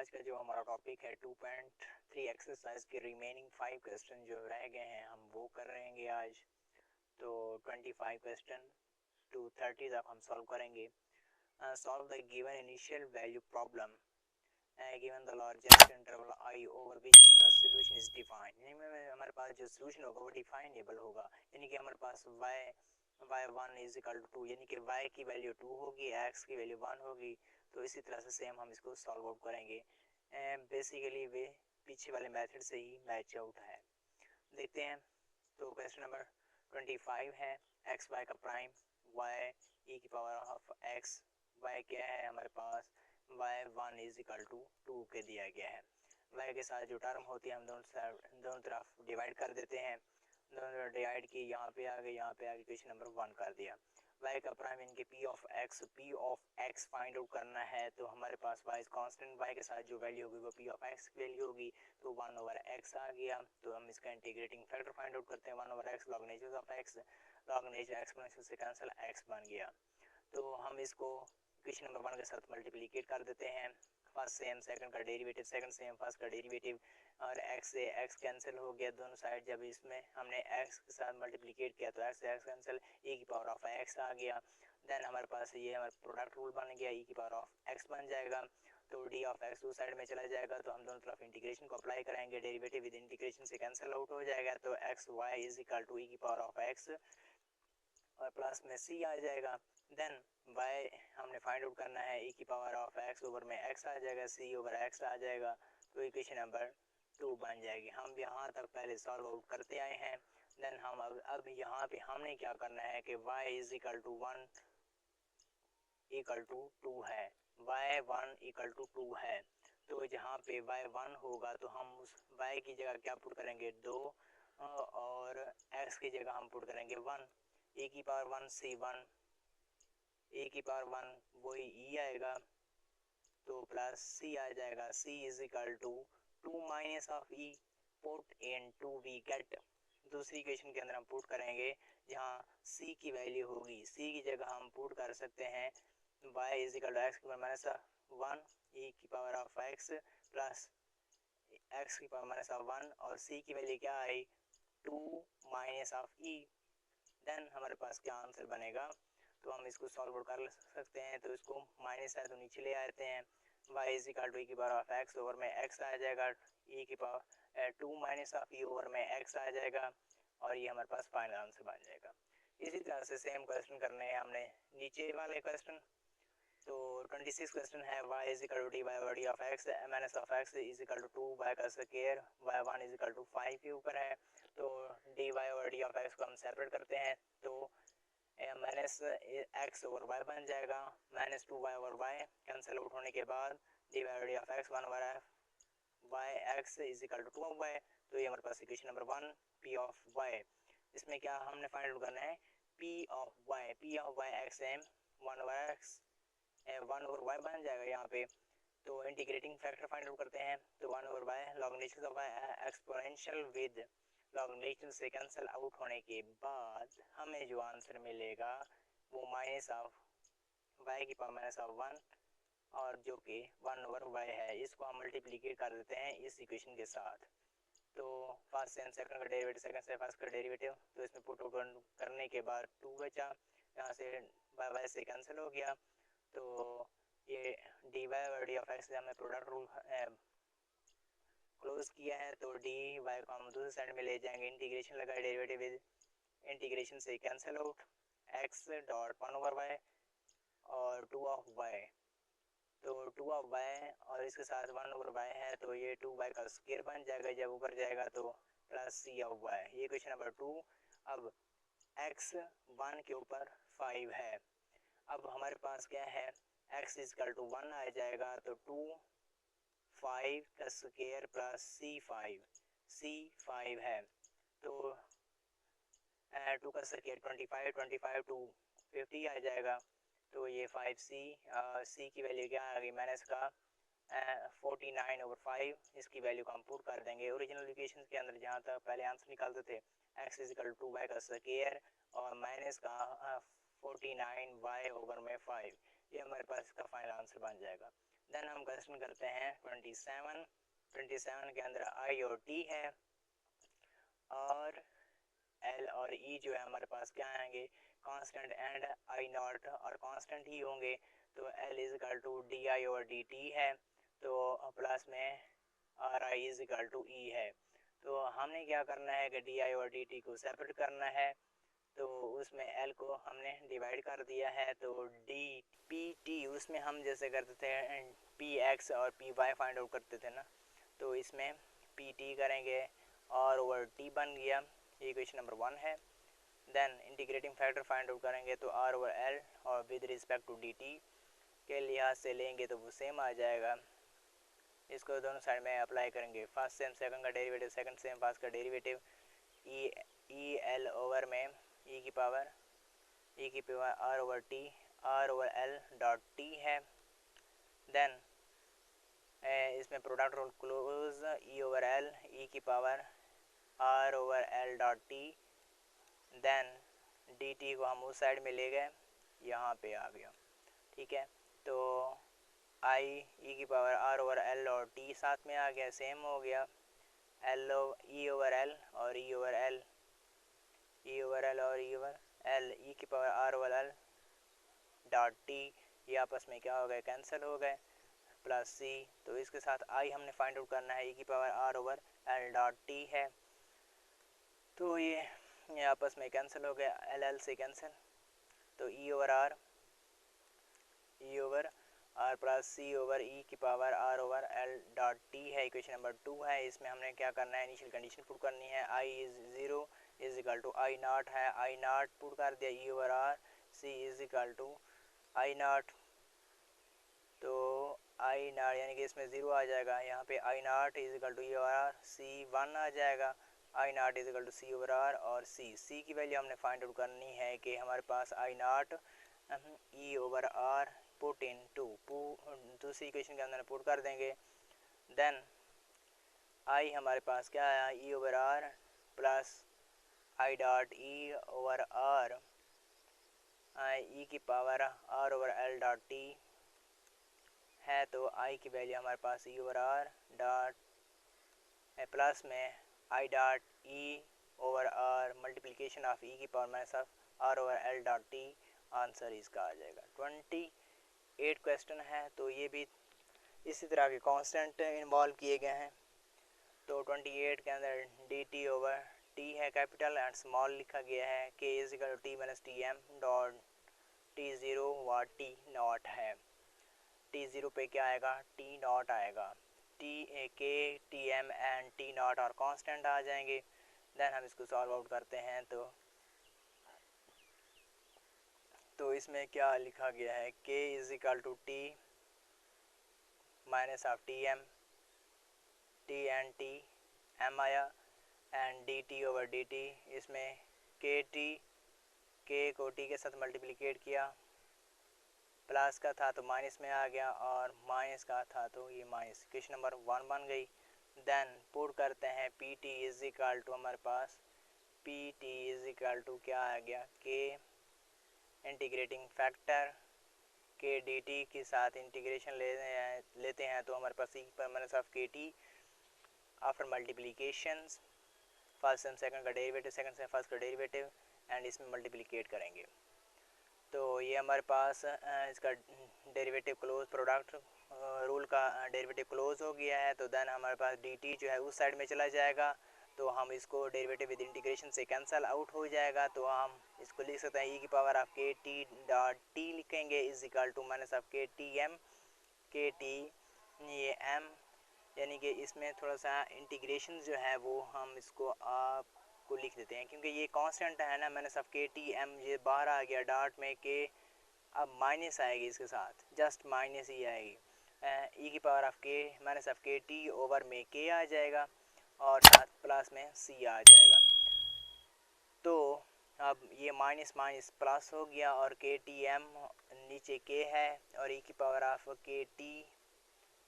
आज का जो हमारा टॉपिक है 2.3 एक्सरसाइज के रिमेनिंग 5 क्वेश्चन जो रह गए हैं हम वो कर रहेंगे आज। तो 25 क्वेश्चन टू 30 तक हम सॉल्व करेंगे। Solve the given initial value problem given the largest interval I over which the solution is defined. यानी हमारे पास जो सॉल्यूशन होगा वो डिफाइनेबल होगा, यानी कि हमारे पास y1 इज इक्वल टू 2, यानी कि y की वैल्यू 2 होगी, x की वैल्यू 1 होगी। तो इसी तरह से सेम हम इसको सॉल्व आउट करेंगे। बेसिकली वे पीछे वाले मेथड से ही मैच आउट है। देखते हैं। तो क्वेश्चन नंबर 25 है एक्स वाई का प्राइम वाई ई की पावर ऑफ एक्स, वाई क्या है हमारे पास y1 इज इक्वल टू 2 के दिया गया है। y के साथ जो टर्म होती है हम दोनों तरफ डिवाइड कर देते हैं। दोनों तरफ डिवाइड की, यहाँ पे आ गए, यहाँ पे आगे क्वेश्चन नंबर 1 कर दिया। y का प्राइम इनके p of x find out करना है। तो हमारे पास y कांस्टेंट, y के साथ जो वैल्यू होगी वो p ऑफ x की वैल्यू होगी, तो 1 ओवर x आ गया। तो हम इसका इंटीग्रेटिंग फैक्टर फाइंड आउट करते हैं। 1 over x log nature of x, log nature exponential से कैंसिल x बन गया। तो हम इसको क्वेश्चन नंबर 1 के साथ मल्टीप्लिकेट कर देते हैं। फर्स्ट सेम सेकंड का डेरिवेटिव, सेकंड सेम फर्स्ट का डेरिवेटिव, और x से x कैंसिल हो गया दोनों साइड। जब इसमें हमने x के साथ मल्टीप्लिकेट किया तो x से x कैंसिल, e की पावर ऑफ x आ गया। देन हमारे पास ये हमारा प्रोडक्ट रूल बन गया, e की पावर ऑफ x बन जाएगा। तो d ऑफ x उस साइड में चला जाएगा, तो हम दोनों तरफ इंटीग्रेशन को अप्लाई करेंगे। डेरिवेटिव विद इंटीग्रेशन से कैंसिल आउट हो जाएगा, तो x y is equal to e की पावर ऑफ x और प्लस में c आ जाएगा। देन y हमने फाइंड आउट करना है, e की पावर ऑफ x ओवर में x आ जाएगा, c ओवर x आ जाएगा। तो इक्वेशन नंबर 2 बन जाएगी। हम यहाँ तक पहले सॉल्व आउट करते आए हैं। देन हम अब यहाँ पे हमने क्या करना है कि y is equal to 1 equal to 2 है, y1 इक्वल टू 2 है। तो जहाँ पे y1 होगा तो हम उस y की जगह क्या पुट करेंगे 2, और x की जगह हम पुट करेंगे 1। e की पावर 1 c1, e की पावर 1 वही e आएगा, तो प्लस c आ जाएगा। c is equal to 2 minus of e, put in 2 we get. दूसरी इक्वेशन के अंदर हम पुट करेंगे जहाँ c की वैल्यू होगी, c की जगह हम पुट कर सकते हैं y is equal to x की पावर माइनस 1 e की power of x plus x की पावर माइनस 1, और c की वैल्यू क्या आई 2 माइनस ऑफ e। देन हमारे पास क्या आंसर बनेगा, तो हम इसको सॉल्व कर सकते हैं। तो इसको माइनस है तो नीचे ले आते हैं। y is equal to e की पावर ऑफ x ओवर में x आ जाएगा, e की power 2 minus of e over में x आ जाएगा, और ये हमारे पास फाइनल आंसर बन जाएगा। इसी तरह से सेम क्वेश्चन करने हैं हमने नीचे वाले क्वेश्चन। तो 26 क्वेश्चन है y is equal to d y over d of x minus of x is equal to 2 y का square, y1 is equal to 5 के ऊपर है। तो d y over d of x को हम सेपरेट करते हैं, तो माइनस एक्स ओवर वाई बन जाएगा, minus 2y over y cancel out होने के बाद d y over d of x 1 over y x is equal to 2 y। तो ये हमारे पास equation number 1 p of y। इसमें क्या हमने फाइंड आउट करना है p of y x m 1 over x 1 over y बन जाएगा यहाँ पे। तो इंटीग्रेटिंग फैक्टर फाइंड आउट करते हैं, तो 1 over y log nature of y exponential with log nature से कैंसिल आउट होने के बाद हमें जो आंसर मिलेगा वो माइनस ऑफ y की पावर माइनस ऑफ 1, और जो कि 1 ओवर y है। इसको हम मल्टीप्लीकेट कर देते हैं इस इक्वेशन के साथ। तो फर्स्ट से सेकंड का डेरिवेटिव, सेकंड से फर्स्ट का डेरिवेटिव, तो इसमें पुट आउट करने के बाद 2 बचा, यहाँ से y से कैंसिल हो गया। तो ये डी वाई और डी ऑफ एक्स से हमने प्रोडक्ट रूल क्लोज किया है, तो डी वाई को हम दूसरी साइड में ले जाएंगे। इंटीग्रेशन लगा, डेरिवेटिव विद इंटीग्रेशन से cancel out, x dot 1 over y और 2 ऑफ वाई। तो 2 ऑफ वाई और इसके साथ 1 ओवर वाई है, तो ये 2 वाई का स्क्वायर बन जाएगा। जब ऊपर जाएगा तो प्लस सी ऑफ वाई। ये क्वेश्चन नंबर 2। अब एक्स 1 के ऊपर 5 है। अब हमारे पास क्या है, x इज इक्वल टू 1 आ जाएगा, तो 2 5 का स्क्वायर प्लस c5 है। तो 2 का स्क्वायर 25, 25 टू 50 आ जाएगा। तो ये 5c, c की वैल्यू क्या आ गई माइनस का 49 ओवर 5। इसकी वैल्यू को हम पुट कर देंगे ओरिजिनल इक्वेशन के अंदर, जहाँ तक पहले आंसर निकालते थे x is equal to 2y का स्क्वायर और माइनस का 49y ओवर में 5। ये हमारे पास इसका फाइनल आंसर बन जाएगा। देन हम क्वेश्चन करते हैं 27 के अंदर आई और टी है और एल और ई जो है हमारे पास क्या आएंगे कांस्टेंट एंड आई नॉट और कांस्टेंट ही होंगे। तो l is equal to d i और डी टी है तो प्लस में r i is equal to e है। तो हमने क्या करना है कि डी आई और डी टी को सेपरेट करना है तो उसमें एल को हमने डिवाइड कर दिया है तो डी पी टी उसमें हम जैसे करते थे पी एक्स और पी वाई फाइंड आउट करते थे ना तो इसमें पी टी करेंगे और ओवर टी बन गया। ये क्वेश्चन नंबर 1 है। Then integrating factor find out करेंगे तो आर ओवर एल और with respect to d t के लिहाज से लेंगे तो वो सेम आ जाएगा। इसको दोनों साइड में अप्लाई करेंगे फर्स्ट सेम सेकंड का डेरिवेटिव सेकंड सेम फर्स्ट का डेरिवेटिव ई एल ओवर में ई की power r over l dot t है। देन इसमें product rule close e over l e की power r over l dot t. Then d t को हम उस side में ले गए यहाँ पे आ गया ठीक है। तो आई ई की पावर आर ओवर एल और टी साथ में आ गया सेम हो गया एल ई ओवर एल और e over l e over l और ई ओवर एल ई की power r over l dot t ये आपस में क्या हो गए कैंसिल हो गए प्लस सी। तो इसके साथ आई हमने फाइंड आउट करना है ई की power r over l dot t है तो ये आपस में कैंसिल हो गया एल एल से कैंसिल तो e over r plus c over e की power r over l dot t है। इक्वेशन नंबर 2 है। इसमें हमने क्या करना है इनिशियल कंडीशन पुट करनी है i is 0 is equal to i naught है आई नॉट पुट कर दिया e over are c is equal to i naught तो आई नॉट यानी कि इसमें 0 आ जाएगा यहाँ पे I nought is equal to E over are C 1 आ जाएगा I nought is equal to C over R और सी की वैल्यू हमने फाइंड आउट करनी है कि हमारे पास i naught e over r put into दूसरी इक्वेशन के अंदर पुट कर देंगे। देन आई हमारे पास क्या आया e over r plus i dot e over r e की power r over l dot t है तो आई की वैल्यू हमारे पास e over r dot plus में i dot e over r multiplication of ई की power minus of r over l dot t answer इसका आ जाएगा। 28 क्वेश्चन है तो ये भी इसी तरह के कांस्टेंट इन्वॉल्व किए गए हैं। तो 28 के अंदर डी टी ओवर टी है कैपिटल एंड स्मॉल लिखा गया है k is equal to t minus t m dot t zero व टी नॉट है। टी ज़ीरो पे क्या आएगा टी नॉट आएगा t a k t m and t naught और कांस्टेंट आ जाएंगे। देन हम इसको सॉल्व आउट करते हैं तो इसमें क्या लिखा गया है k is equal to t minus of T M t and t m आया and d t over d t इसमें के को टी के साथ मल्टीप्लिकेट किया प्लस का था तो माइनस में आ गया और माइनस का था तो ये माइनस क्वेश्चन नंबर 1 बन गई। देन पुट करते हैं p t is equal to हमारे पास p t is equal to क्या आ गया k integrating factor k d t के साथ इंटीग्रेशन लेते हैं तो हमारे पास ई पर माइनस ऑफ के T after multiplication first same second का डेरिवेटिव सेकंड सेम फर्स्ट का डेरिवेटिव एंड इसमें मल्टीप्लिकेट करेंगे तो ये हमारे पास इसका डेरिवेटिव क्लोज प्रोडक्ट रूल का डेरिवेटिव क्लोज हो गया है। तो देन हमारे पास डी टी जो है उस साइड में चला जाएगा तो हम इसको डेरिवेटिव विद इंटीग्रेशन से कैंसिल आउट हो जाएगा तो हम इसको लिख सकते हैं ई की पावर ऑफ के टी डॉट टी लिखेंगे is equal to minus of के टी एम के टी ये एम यानी कि इसमें थोड़ा सा इंटीग्रेशन जो है वो हम इसको आपको लिख देते हैं क्योंकि ये कांस्टेंट है ना माइनस ऑफ के टी एम ये बाहर आ गया डॉट में के अब माइनस आएगी इसके साथ जस्ट माइनस ही आएगी ई की पावर ऑफ के माइनस ऑफ के टी ओवर में के आ जाएगा और साथ प्लस में सी आ जाएगा। तो अब ये माइनस माइनस प्लस हो गया और के टी एम नीचे के है और ई की पावर ऑफ के टी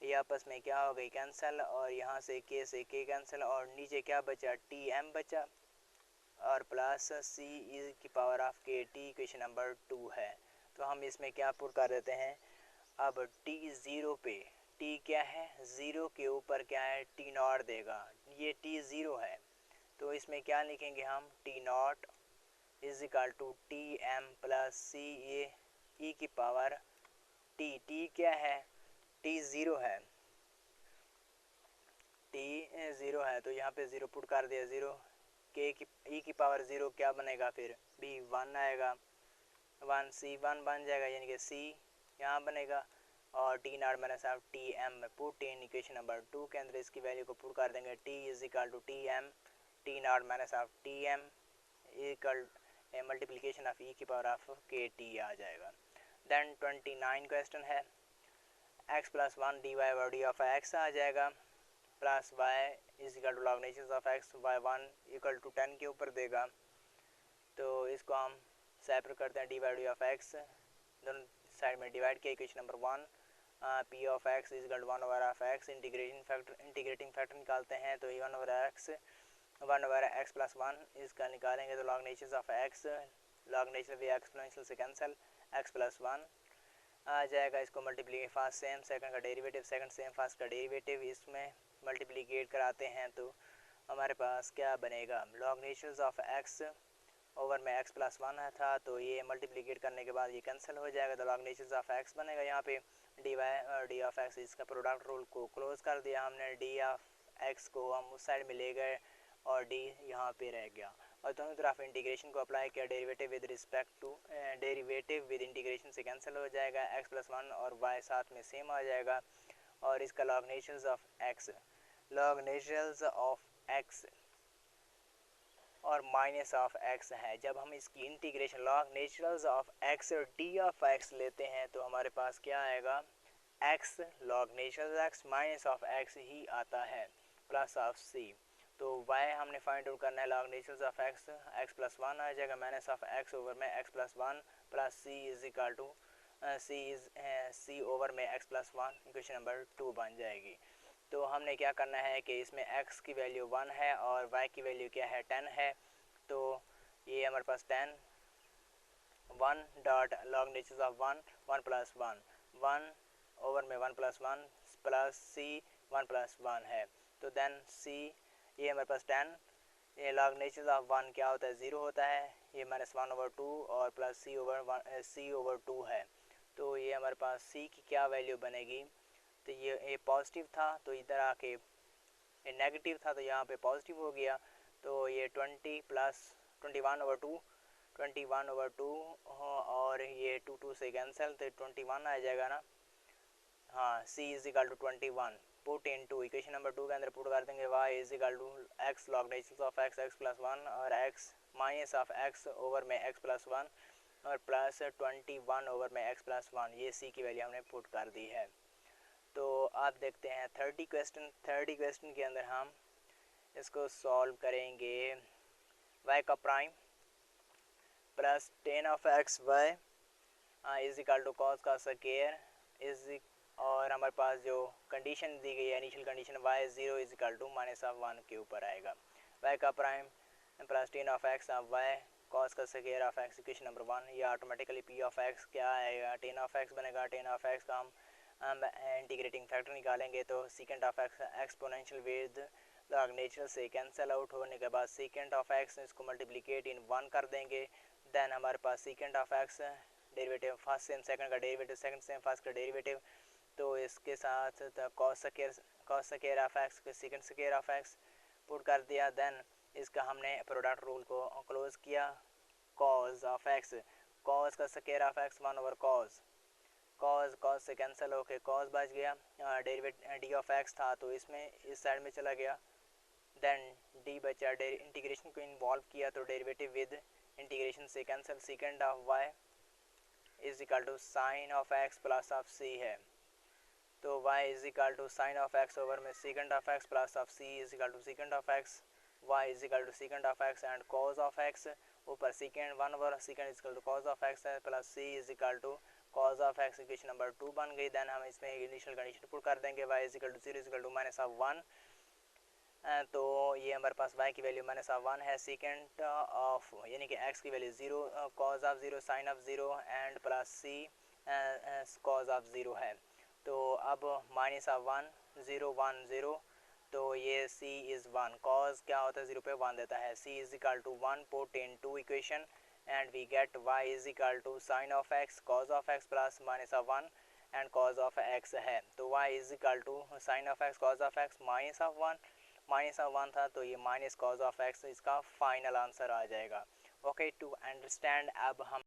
ये आपस में क्या हो गई कैंसिल और यहाँ से के कैंसिल और नीचे क्या बचा टी एम बचा और प्लस सी ई की पावर ऑफ के टी क्वेश्चन नंबर 2 है। तो हम इसमें क्या पुट कर देते हैं अब टी ज़ीरो पे, टी क्या है, ज़ीरो के ऊपर क्या है, टी नॉट देगा, ये टी ज़ीरो है, तो इसमें क्या लिखेंगे हम, t naught is equal to T m plus c a e की पावर टी। टी क्या है, टी ज़ीरो है, टी ज़ीरो है, तो यहाँ पे ज़ीरो पुट कर दिया, ज़ीरो के की ई की पावर ज़ीरो क्या बनेगा, फिर बी वन आएगा, वन सी वन बन जाएगा, यानी कि सी यहाँ बनेगा, और T nought minus of T M में पुट इन इक्वेशन नंबर 2 के अंदर इसकी वैल्यू को पुट कर देंगे, T is equal to T M T nought minus of T M equal multiplication of ई की पावर ऑफ के टी आ जाएगा। देन 29 क्वेश्चन है, X plus one D Y by d of x आ जाएगा, plus y is equal to log natural of x y one equal to 10 के ऊपर देगा, तो इसको हम सेपरेट करते हैं, d by d of x दोनों साइड में डिवाइड किया, equation number 1 p of x is equal to 1 over of x, integrating factor निकालते हैं, तो 1 over x 1 over x plus one इसका निकालेंगे, तो लॉगनेचर ऑफ एक्स, लॉगनेचर भी एक्सपोनेंशियल से कैंसिल, एक्स प्लस वन आ जाएगा, इसको मल्टीप्ली फर्स्ट सेम सेकंड का डेरिवेटिव, सेकंड सेम फर्स्ट का डेरिवेटिव, इसमें मल्टीप्लिकेट कराते हैं, तो हमारे पास क्या बनेगा, लॉगनेचर ऑफ एक्स ओवर में एक्स प्लस वन था, तो ये मल्टीप्लिकेट करने के बाद ये कैंसिल हो जाएगा, तो लॉगनेचर ऑफ एक्स बनेगा, यहाँ पे डी वाई और डी ऑफ एक्स, इसका प्रोडक्ट रूल को क्लोज कर दिया हमने, डी ऑफ एक्स को हम उस साइड में ले गए और डी यहाँ पे रह गया, और दोनों तरफ इंटीग्रेशन को अप्लाई किया, derivative with respect to derivative with integration से कैंसिल हो जाएगा, एक्स प्लस वन और वाई साथ में सेम आ जाएगा, और इसका log natural of x, log natural of x और माइनस ऑफ एक्स है, जब हम इसकी integration log naturals of x और डी ऑफ एक्स लेते हैं, तो हमारे पास क्या आएगा, x log natural x minus of x ही आता है, प्लस ऑफ सी, तो वाई हमने फाइंड आउट करना है, log naturals of x, x plus one आ जाएगा, माइनस ऑफ एक्स ओवर में x plus one plus c is equal to C over में x plus one, equation number 2 बन जाएगी। तो हमने क्या करना है कि इसमें x की वैल्यू 1 है और y की वैल्यू क्या है, 10 है, तो ये हमारे पास 10 1 dot log nature of 1 1 plus 1 1 over में 1 प्लस 1 प्लस सी 1 प्लस 1 है, तो देन सी ये हमारे पास 10, ये लॉग नेचर ऑफ 1 क्या होता है, 0 होता है, ये माइनस 1 ओवर 2 और प्लस सी ओवर 2 है, तो ये हमारे पास c की क्या वैल्यू बनेगी, तो ये पॉजिटिव था, तो इधर आके ये नेगेटिव था, तो यहाँ पे पॉजिटिव हो गया, तो ये 20 प्लस 21 ओवर 2 21 ओवर 2 और ये 2 2 से कैंसिल, तो 21 आ जाएगा ना, हाँ, c is equal to 21 put into equation number 2 के अंदर पुट कर देंगे, y is equal to x log nature of x x plus one और x minus of x over में x प्लस वन और प्लस 21 ओवर में x plus one, ये c की वैल्यू हमने पुट कर दी है। तो आप देखते हैं 30 क्वेश्चन के अंदर हम इसको सॉल्व करेंगे, y का prime plus tan of x y is equal to cos का स्क्वायर इज, और हमारे पास जो कंडीशन दी गई है initial condition y 0 is equal to minus of 1 के ऊपर आएगा, y का prime plus tan of x of y cos का square of x, equation number 1, ये ऑटोमेटिकली p ऑफ x क्या आएगा, टेन ऑफ एक्स बनेगा, टेन ऑफ एक्स का हम इंटीग्रेटिंग फैक्टर निकालेंगे, तो second of x exponential with log nature से कैंसिल आउट होने के बाद सेकेंड ऑफ एक्स इसको मल्टीप्लिकेट इन 1 कर देंगे, देन हमारे पास second of x derivative first same second का डेरिवेटिव सेकंड सेम फर्स्ट का डेरिवेटिव, तो इसके साथ cos square of x second square of x put कर दिया, देन इसका हमने प्रोडक्ट रूल को क्लोज किया, कॉस ऑफ एक्स कॉस का square of x 1 over cos से कैंसिल होके कॉस बच गया, डेरिवेटिव डी ऑफ एक्स था तो इसमें इस साइड में चला गया, देन डी बचा, इंटीग्रेशन को इन्वॉल्व किया तो डेरिवेटिव विद इंटीग्रेशन से cancel, second of y is equal to sine of x plus of c है, तो y is equal to sine of x over में second of x plus of c is equal to second of x, y is equal to second of x and cos of x, ऊपर second 1 over second is equal to cos of x है plus c is equal to cos of x, equation number 2 बन गई, then हम इसमें initial condition put कर देंगे, y is equal to 0 is equal to minus of 1, तो ये हमारे पास y की वैल्यू माइनस ऑफ 1 है, सेकेंड ऑफ यानी कि x की value 0 cos of 0 sine of 0 and plus c cos of zero है। तो अब माइनस ऑफ 1 0 1 0, तो ये c इज़ 1, कॉज क्या होता है 0 पे 1 देता है, c is equal to 1 put into equation and we get y is equal to sine of x cos of x plus minus of 1 and cos of x है। तो y is equal to sine of x cos of x minus of 1 था, तो ये minus cos of x इसका final answer आ जाएगा। Okay, to understand अब हम